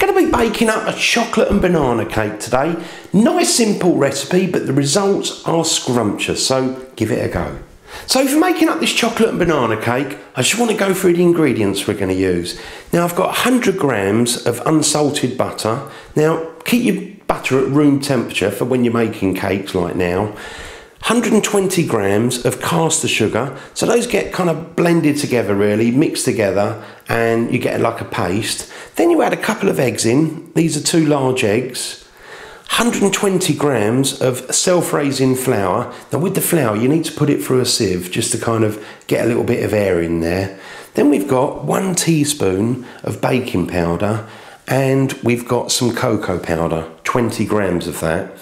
Going to be baking up a chocolate and banana cake today. Nice simple recipe, but the results are scrumptious, so give it a go. So for making up this chocolate and banana cake, I just want to go through the ingredients we're going to use. Now I've got 100 grams of unsalted butter. Now keep your butter at room temperature for when you're making cakes like now. 120 grams of castor sugar, so those get kind of blended together really, mixed together, and you get like a paste. Then you add a couple of eggs in, these are 2 large eggs. 120 grams of self-raising flour. Now with the flour you need to put it through a sieve just to kind of get a little bit of air in there. Then we've got 1 teaspoon of baking powder, and we've got some cocoa powder, 20 grams of that.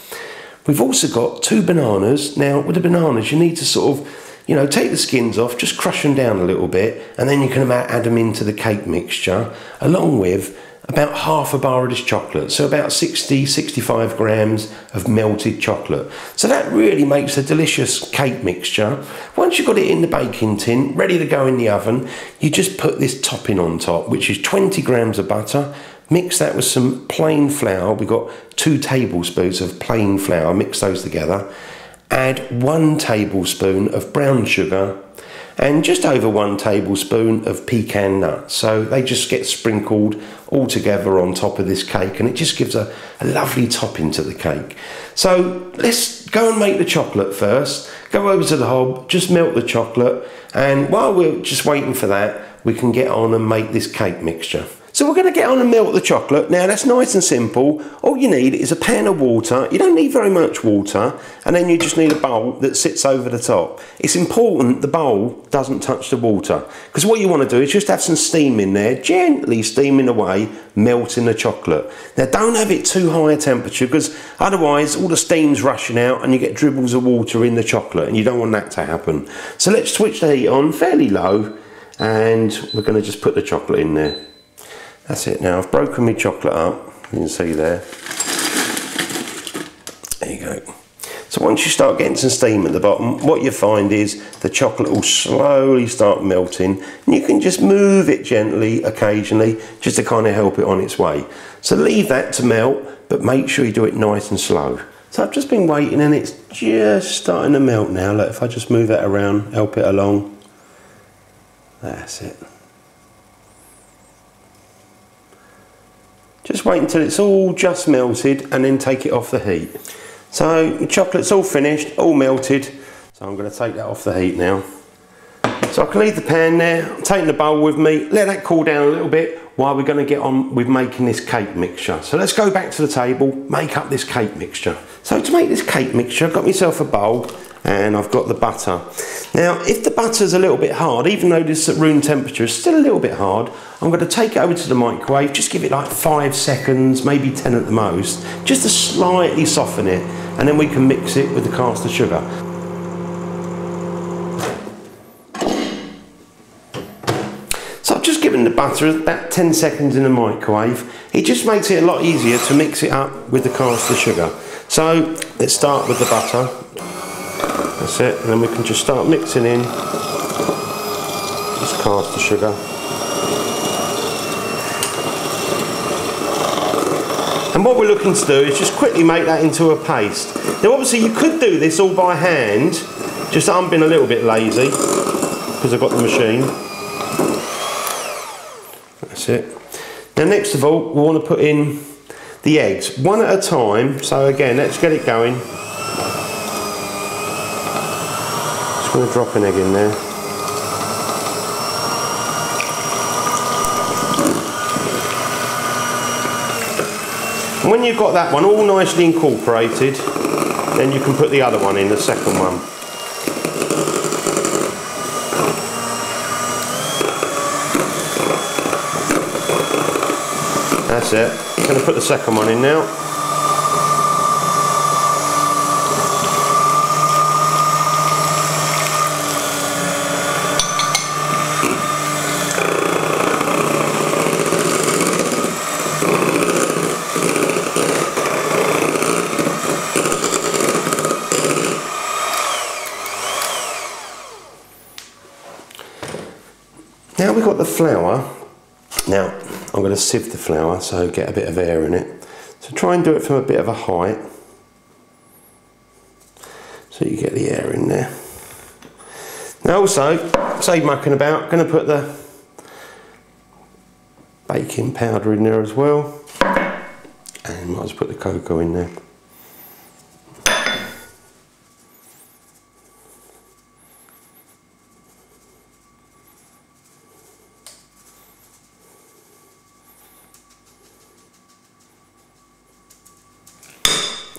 We've also got 2 bananas. Now with the bananas you need to sort of, you know, take the skins off, just crush them down a little bit, and then you can add them into the cake mixture along with about half a bar of this chocolate, so about 60-65 grams of melted chocolate. So that really makes a delicious cake mixture. Once you've got it in the baking tin, ready to go in the oven, you just put this topping on top, which is 20 grams of butter. Mix that with some plain flour. We've got 2 tablespoons of plain flour, mix those together. Add 1 tablespoon of brown sugar and just over 1 tablespoon of pecan nuts. So they just get sprinkled all together on top of this cake, and it just gives a lovely topping to the cake. So let's go and make the chocolate first. Go over to the hob, just melt the chocolate, and while we're just waiting for that, we can get on and make this cake mixture. So we're going to get on and melt the chocolate. Now that's nice and simple. All you need is a pan of water. You don't need very much water, and then you just need a bowl that sits over the top. It's important the bowl doesn't touch the water, because what you want to do is just have some steam in there, gently steaming away, melting the chocolate. Now don't have it too high a temperature, because otherwise all the steam's rushing out and you get dribbles of water in the chocolate, and you don't want that to happen. So let's switch the heat on fairly low, and we're going to just put the chocolate in there. That's it. Now I've broken my chocolate up, you can see there. There you go. So once you start getting some steam at the bottom, what you find is the chocolate will slowly start melting, and you can just move it gently occasionally just to kind of help it on its way. So leave that to melt, but make sure you do it nice and slow. So I've just been waiting and it's just starting to melt now. Look, if I just move it around, help it along. That's it. Just wait until it's all just melted and then take it off the heat. So the chocolate's all finished, all melted. So I'm going to take that off the heat now. So I can leave the pan there, I'm taking the bowl with me, let that cool down a little bit while we're going to get on with making this cake mixture. So let's go back to the table, make up this cake mixture. So to make this cake mixture, I've got myself a bowl and I've got the butter. Now if the butter's a little bit hard, even though this at room temperature is still a little bit hard, I'm going to take it over to the microwave, just give it like 5 seconds, maybe 10 at the most, just to slightly soften it, and then we can mix it with the castor sugar. So I've just given the butter about 10 seconds in the microwave. It just makes it a lot easier to mix it up with the castor sugar. So let's start with the butter. That's it, and then we can just start mixing in this castor sugar. And what we're looking to do is just quickly make that into a paste. Now obviously you could do this all by hand, just I'm being a little bit lazy because I've got the machine. That's it. Now next of all we want to put in the eggs, one at a time. So again, let's get it going. Just going to drop an egg in there. And when you've got that one all nicely incorporated, then you can put the other one in, the second one. That's it. I'm going to put the second one in now. Now we've got the flour. Now I'm going to sieve the flour so get a bit of air in it. So try and do it from a bit of a height so you get the air in there. Now also, save mucking about, going to put the baking powder in there as well, and might as well put the cocoa in there.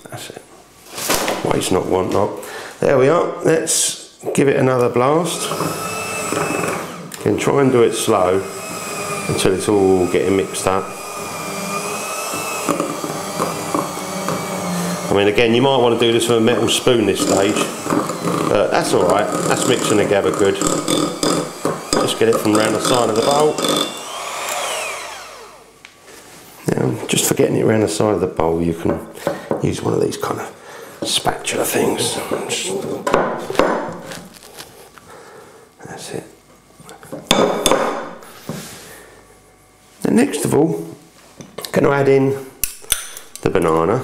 That's it. Waste not, want not. There we are. Let's give it another blast. You can try and do it slow until it's all getting mixed up. I mean, again, you might want to do this with a metal spoon this stage, but that's all right. That's mixing together good. Just get it from round the side of the bowl. Now, just for getting it around the side of the bowl, you can use one of these kind of spatula things. That's it. And next of all, I'm going to add in the banana.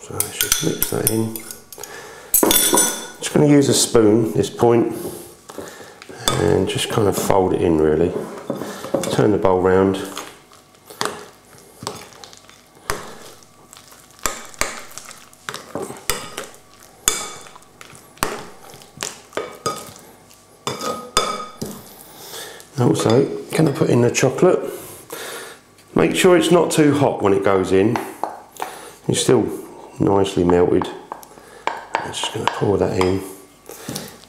So let's just mix that in. Just going to use a spoon, this point, and just kind of fold it in really. Turn the bowl round. Also, going to put in the chocolate. Make sure it's not too hot when it goes in. It's still nicely melted. I'm just going to pour that in.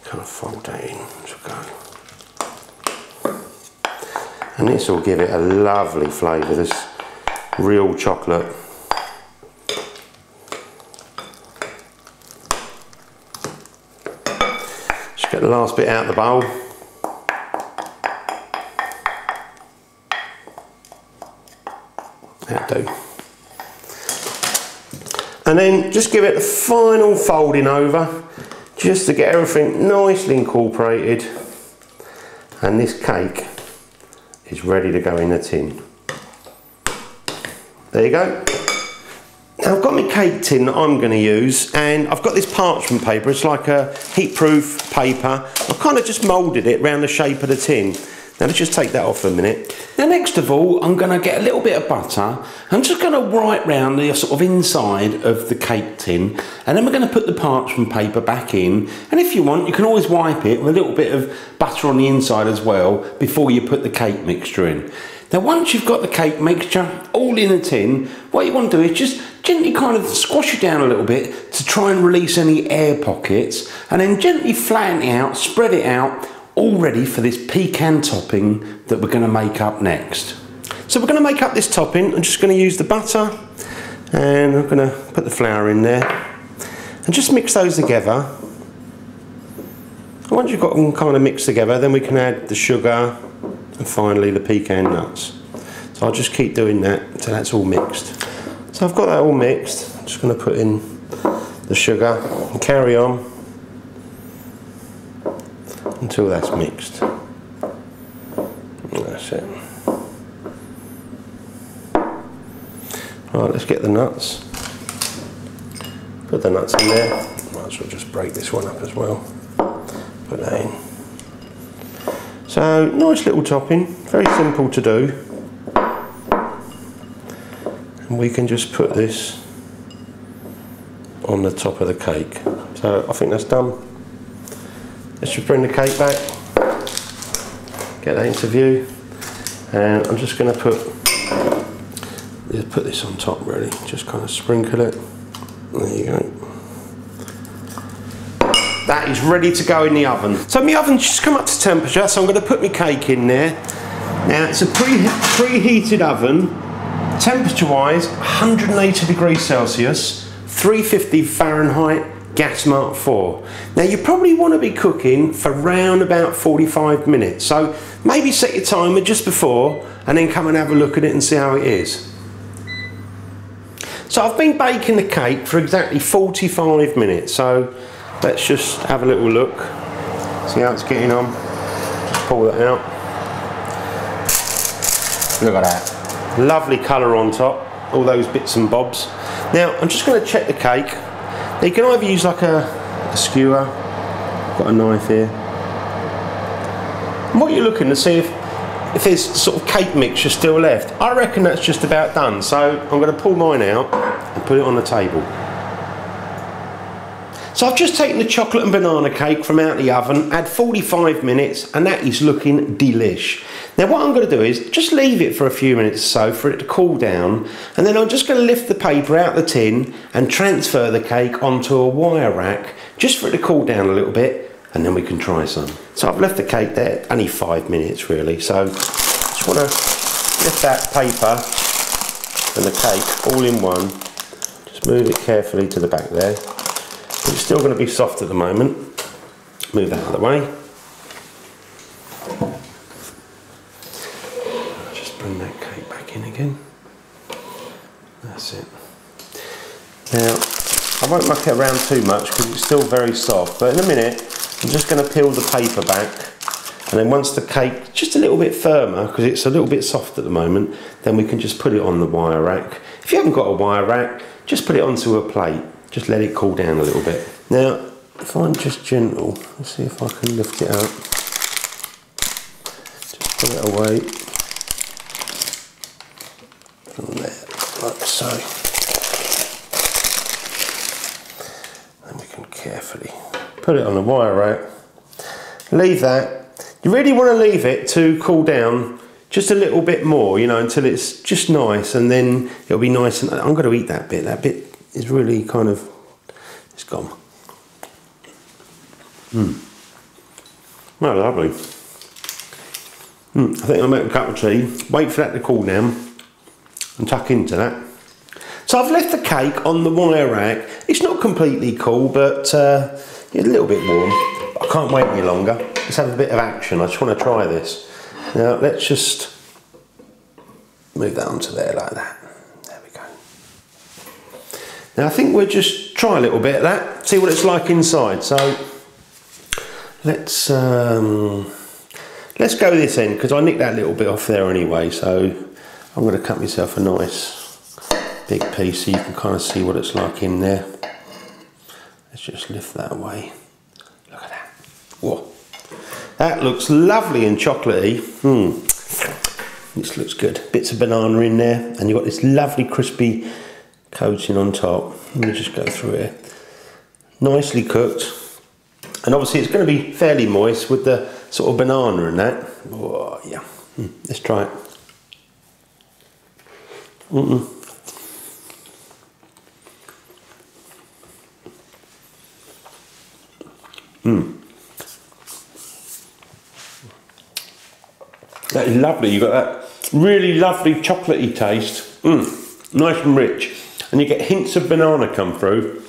Kind of fold that in as we go. And this will give it a lovely flavour. This real chocolate. Just get the last bit out of the bowl. That'll do. And then just give it the final folding over, just to get everything nicely incorporated. And this cake is ready to go in a tin. There you go. Now I've got my cake tin that I'm going to use, and I've got this parchment paper. It's like a heat-proof paper. I've kind of just moulded it around the shape of the tin. Now let's just take that off for a minute. Now next of all, I'm going to get a little bit of butter. I'm just going to write round the sort of inside of the cake tin, and then we're going to put the parchment paper back in. And if you want, you can always wipe it with a little bit of butter on the inside as well before you put the cake mixture in. Now once you've got the cake mixture all in a tin, what you want to do is just gently kind of squash it down a little bit to try and release any air pockets, and then gently flatten it out, spread it out, all ready for this pecan topping that we're going to make up next. So we're going to make up this topping. I'm just going to use the butter, and I'm going to put the flour in there and just mix those together. And once you've got them kind of mixed together, then we can add the sugar and finally the pecan nuts. So I'll just keep doing that until that's all mixed. So I've got that all mixed. I'm just going to put in the sugar and carry on until that's mixed. That's it. Right, let's get the nuts. Put the nuts in there. Might as well just break this one up as well. Put that in. So, nice little topping, very simple to do. And we can just put this on the top of the cake. So I think that's done. Let's just bring the cake back, get that into view, and I'm just going to put this on top really, just kind of sprinkle it. There you go. That is ready to go in the oven. So my oven's just come up to temperature, so I'm going to put my cake in there. Now it's a preheated oven, temperature wise 180 degrees Celsius, 350 Fahrenheit, gas mark 4. Now you probably want to be cooking for around about 45 minutes, so maybe set your timer just before and then come and have a look at it and see how it is. So I've been baking the cake for exactly 45 minutes, so let's just have a little look, see how it's getting on. Just pull that out. Look at that. Lovely colour on top, all those bits and bobs. Now, I'm just going to check the cake. Now, you can either use like a skewer, got a knife here. And what you're looking to see if there's sort of cake mixture still left. I reckon that's just about done, so I'm going to pull mine out and put it on the table. So I've just taken the chocolate and banana cake from out the oven, had 45 minutes, and that is looking delish. Now what I'm going to do is just leave it for a few minutes or so for it to cool down, and then I'm just going to lift the paper out the tin and transfer the cake onto a wire rack just for it to cool down a little bit, and then we can try some. So I've left the cake there, only 5 minutes really, so just want to lift that paper and the cake all in one, just move it carefully to the back there. It's still going to be soft at the moment. Move that out of the way. Just bring that cake back in again. That's it. Now, I won't muck it around too much because it's still very soft, but in a minute I'm just going to peel the paper back, and then once the cake just a little bit firmer, because it's a little bit soft at the moment, then we can just put it on the wire rack. If you haven't got a wire rack, just put it onto a plate. Just let it cool down a little bit. Now, if I'm just gentle, let's see if I can lift it up. Just put it away from there, like so. And we can carefully put it on the wire rack. Leave that. You really want to leave it to cool down just a little bit more, you know, until it's just nice, and then it'll be nice. And I'm going to eat that bit. That bit is really kind of, it's gone. Well, lovely. I think I'll make a cup of tea, wait for that to cool down and tuck into that. So I've left the cake on the wire rack. It's not completely cool, but it's a little bit warm. I can't wait any longer. Let's have a bit of action. I just want to try this. Now let's just move that onto there like that. Now I think we'll just try a little bit of that, see what it's like inside. So let's go this end, because I nicked that little bit off there anyway. So I'm going to cut myself a nice big piece so you can kind of see what it's like in there. Let's just lift that away. Look at that. Whoa. That looks lovely and chocolatey. This looks good. Bits of banana in there, and you've got this lovely crispy coating on top. Let me just go through here. Nicely cooked, and obviously it's going to be fairly moist with the sort of banana in that. Oh yeah, let's try it. That is lovely. You've got that really lovely chocolatey taste. Nice and rich. And you get hints of banana come through.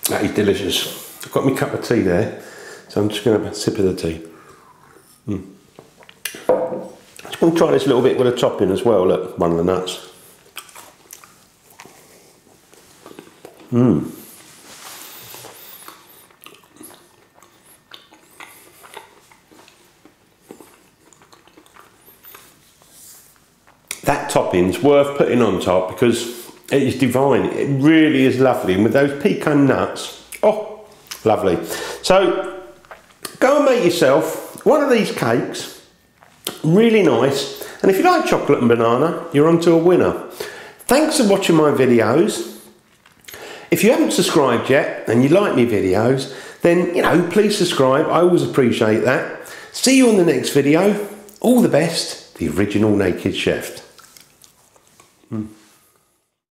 That is delicious. I've got my cup of tea there, so I'm just going to have a sip of the tea. I just want to try this a little bit with a topping as well. Look, one of the nuts. That topping's worth putting on top because it is divine. It really is lovely, and with those pecan nuts, oh, lovely. So go and make yourself one of these cakes, really nice. And if you like chocolate and banana, you're onto a winner. Thanks for watching my videos. If you haven't subscribed yet and you like my videos, then, you know, please subscribe. I always appreciate that. See you on the next video. All the best, the original Naked Chef.